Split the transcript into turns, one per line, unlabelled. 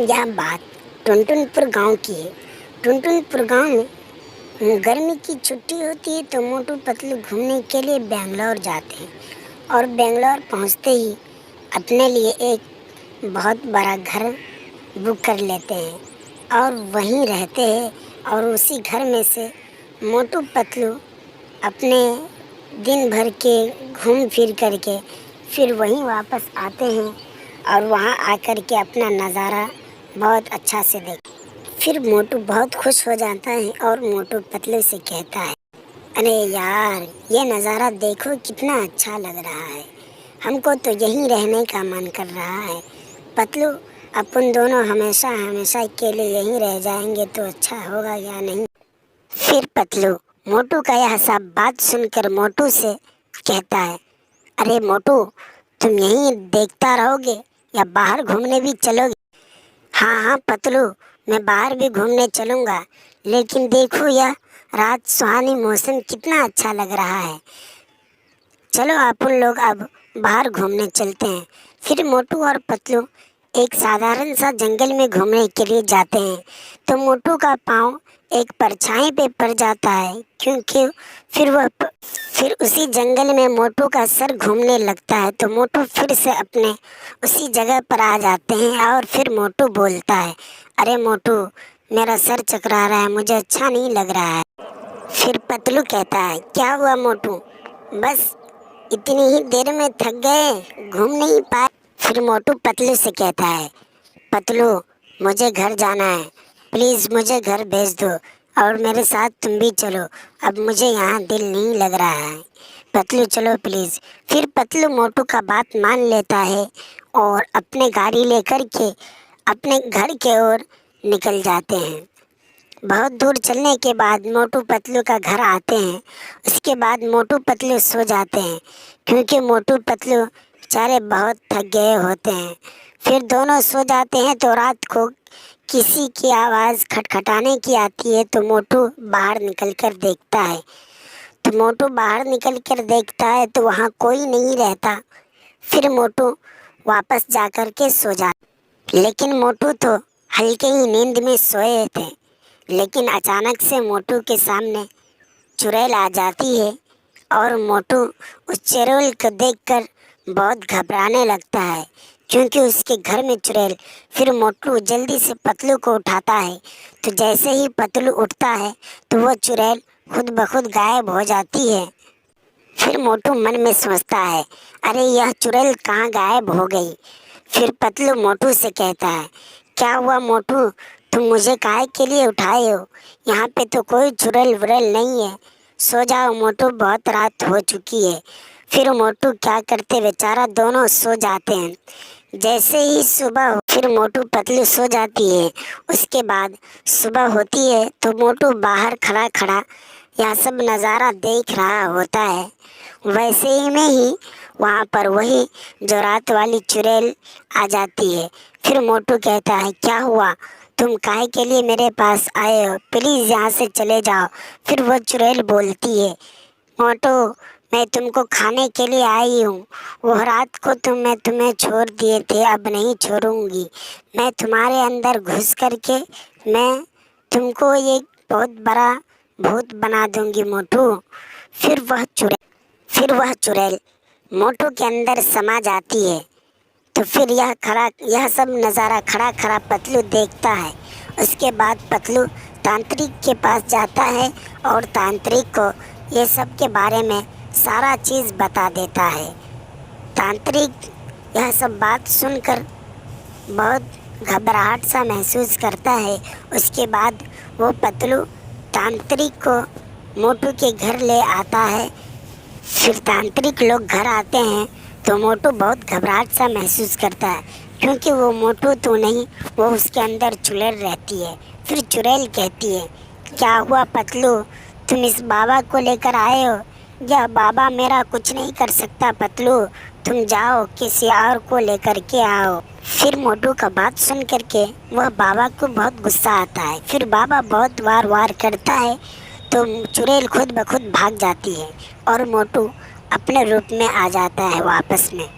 यह बात टुनटुनपुर गांव की है। टुनटुनपुर गांव में गर्मी की छुट्टी होती है तो मोटू पतलू घूमने के लिए बेंगलोर जाते हैं और बेंगलोर पहुंचते ही अपने लिए एक बहुत बड़ा घर बुक कर लेते हैं और वहीं रहते हैं। और उसी घर में से मोटू पतलू अपने दिन भर के घूम फिर करके फिर वहीं वापस आते हैं और वहाँ आकर के अपना नज़ारा बहुत अच्छा से देख। फिर मोटू बहुत खुश हो जाता है और मोटू पतलू से कहता है, अरे यार, ये नज़ारा देखो कितना अच्छा लग रहा है, हमको तो यहीं रहने का मन कर रहा है। पतलू, अपन दोनों हमेशा हमेशा के लिए यहीं रह जाएंगे तो अच्छा होगा या नहीं। फिर पतलू मोटू का यह सब बात सुनकर मोटू से कहता है, अरे मोटू, तुम यहीं देखता रहोगे या बाहर घूमने भी चलोगे? हाँ हाँ पतलू, मैं बाहर भी घूमने चलूँगा, लेकिन देखो यह रात सुहानी मौसम कितना अच्छा लग रहा है। चलो अपन लोग अब बाहर घूमने चलते हैं। फिर मोटू और पतलू एक साधारण सा जंगल में घूमने के लिए जाते हैं तो मोटू का पाँव एक परछाई पे पड़ जाता है, क्योंकि फिर उसी जंगल में मोटू का सर घूमने लगता है तो मोटू फिर से अपने उसी जगह पर आ जाते हैं। और फिर मोटू बोलता है, अरे मोटू, मेरा सर चकरा रहा है, मुझे अच्छा नहीं लग रहा है। फिर पतलू कहता है, क्या हुआ मोटू, बस इतनी ही देर में थक गए, घूम नहीं पाए? फिर मोटू पतलू से कहता है, पतलू, मुझे घर जाना है, प्लीज़ मुझे घर भेज दो और मेरे साथ तुम भी चलो, अब मुझे यहाँ दिल नहीं लग रहा है। पतलू चलो प्लीज़। फिर पतलू मोटू का बात मान लेता है और अपने गाड़ी लेकर के अपने घर के ओर निकल जाते हैं। बहुत दूर चलने के बाद मोटू पतलू का घर आते हैं। उसके बाद मोटू पतलू सो जाते हैं, क्योंकि मोटू पतलू बेचारे बहुत थक गए होते हैं। फिर दोनों सो जाते हैं तो रात को किसी की आवाज़ खटखटाने की आती है तो मोटू बाहर निकल कर देखता है। तो वहाँ कोई नहीं रहता। फिर मोटू वापस जा कर के सो जाता। लेकिन मोटू तो हल्के ही नींद में सोए थे, लेकिन अचानक से मोटू के सामने चुड़ैल आ जाती है और मोटू उस चुड़ैल को देखकर बहुत घबराने लगता है, क्योंकि उसके घर में चुड़ैल। फिर मोटू जल्दी से पतलू को उठाता है, तो जैसे ही पतलू उठता है तो वो चुड़ैल खुद ब खुद गायब हो जाती है। फिर मोटू मन में सोचता है, अरे यह चुड़ैल कहाँ गायब हो गई। फिर पतलू मोटू से कहता है, क्या हुआ मोटू, तुम मुझे काहे के लिए उठाए हो? यहाँ पे तो कोई चुड़ैल वुड़ैल नहीं है, सो जाओ मोटू, बहुत रात हो चुकी है। फिर मोटू क्या करते, बेचारा दोनों सो जाते हैं। जैसे ही सुबह फिर मोटू पतलू सो जाती है। उसके बाद सुबह होती है तो मोटू बाहर खड़ा खड़ा यह सब नज़ारा देख रहा होता है। वैसे ही में ही वहाँ पर वही जो रात वाली चुड़ैल आ जाती है। फिर मोटू कहता है, क्या हुआ, तुम काहे के लिए मेरे पास आए हो, प्लीज़ यहाँ से चले जाओ। फिर वो चुड़ैल बोलती है, मोटू, मैं तुमको खाने के लिए आई हूँ, वो रात को मैं तुम्हें छोड़ दिए थे, अब नहीं छोड़ूंगी। मैं तुम्हारे अंदर घुस करके मैं तुमको एक बहुत बड़ा भूत बना दूंगी मोटू। फिर वह चुड़ैल मोटू के अंदर समा जाती है। तो फिर यह सब नज़ारा खड़ा खड़ा पतलू देखता है। उसके बाद पतलू तांत्रिक के पास जाता है और तांत्रिक को ये सब के बारे में सारा चीज़ बता देता है। तांत्रिक यह सब बात सुनकर बहुत घबराहट सा महसूस करता है। उसके बाद वो पतलू तांत्रिक को मोटू के घर ले आता है। फिर तांत्रिक लोग घर आते हैं तो मोटू बहुत घबराहट सा महसूस करता है, क्योंकि वो मोटू तो नहीं, वो उसके अंदर चुड़ैल रहती है। फिर चुड़ैल कहती है, क्या हुआ पतलू, तुम इस बाबा को लेकर आए हो? यह बाबा मेरा कुछ नहीं कर सकता पतलू, तुम जाओ किसी और को लेकर के आओ। फिर मोटू का बात सुन करके वह बाबा को बहुत गुस्सा आता है। फिर बाबा बहुत वार करता है तो चुड़ैल खुद ब खुद भाग जाती है और मोटू अपने रूप में आ जाता है वापस में।